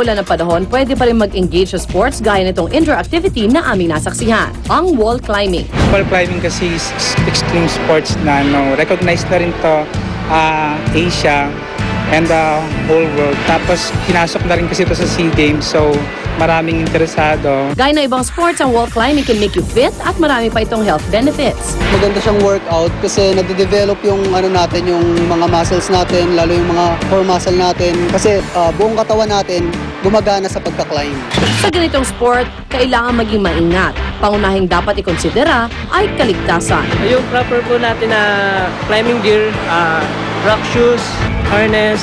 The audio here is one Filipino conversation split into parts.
wala ng panahon, pwede pa rin mag-engage sa sports gaya nitong indoor activity na aming nasaksihan, ang wall climbing. Wall climbing kasi is extreme sports na recognized na rin to Asia and the whole world. Tapos pinasok na rin kasi ito sa SEA Games, so maraming interesado. Gaya na ibang sports, ang wall climbing can make you fit at marami pa itong health benefits. Maganda siyang workout kasi nade-develop yung natin, yung mga muscles natin, lalo yung mga core muscle natin. Kasi buong katawan natin gumagana sa pagka-climb. Sa ganitong sport, kailangan maging maingat. Pangunahing dapat ikonsidera ay kaligtasan. Yung proper po natin na climbing gear, rock shoes, harness,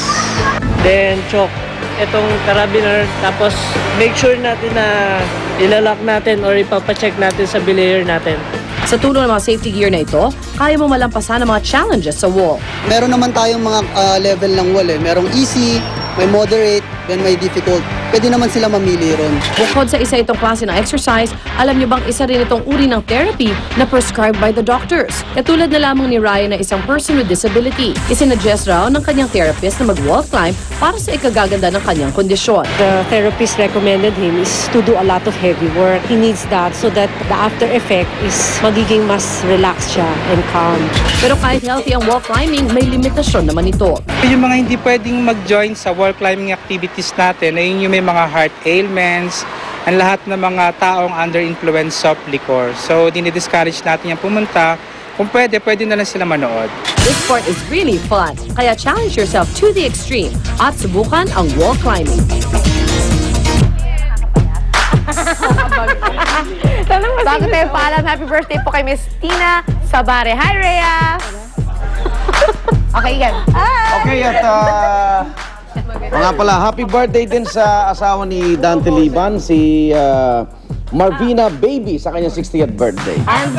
then chalk. Itong carabiner, tapos make sure natin na ilalak natin or ipapacheck natin sa belayer natin. Sa tulong ng mga safety gear na ito, kaya mo malampasan ang mga challenges sa wall. Meron naman tayong mga level ng wall eh. Merong easy, may moderate, then may difficult. Pwede naman sila mamili ron. Bukod sa isa itong klase ng exercise, alam niyo bang isa rin itong uri ng therapy na prescribed by the doctors? Katulad na lamang ni Ryan na isang person with disability. Isinuggest raw ng kanyang therapist na mag-wall climb para sa ikagaganda ng kanyang kondisyon. The therapist recommended him is to do a lot of heavy work. He needs that so that the after effect is magiging mas relaxed siya and calm. Pero kahit healthy ang wall climbing, may limitasyon naman ito. Yung mga hindi pwedeng mag-join sa wall climbing activities natin, ay yung may mga heart ailments, ang lahat ng mga taong under influence of liquor. So, dinidiscourage natin yung pumunta. Kung pwede na lang sila manood. This sport is really fun, kaya challenge yourself to the extreme at subukan ang wall climbing. Bago tayo paalam, happy birthday po kay Miss Tina Sabare. Hi, Rhea! Okay, yan. Okay, at nga pala, happy birthday din sa asawa ni Dante Liban, si Marvina Baby sa kanyang 60th birthday. And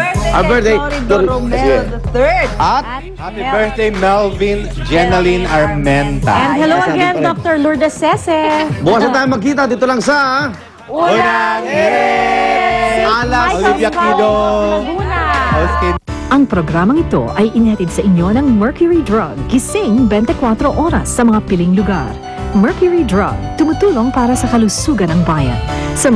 birthday, Florido Romero III. At happy birthday, Melvin Jenaline Armenta. And hello again, Dr. Lourdes Sese. bukas na tayo magkita dito lang sa Unang Hirit! Alas Olivia Quidong. Ang programang ito ay inihatid sa inyo ng Mercury Drug, gising 24 oras sa mga piling lugar. Mercury Drug, tumutulong para sa kalusugan ng bayan. Sa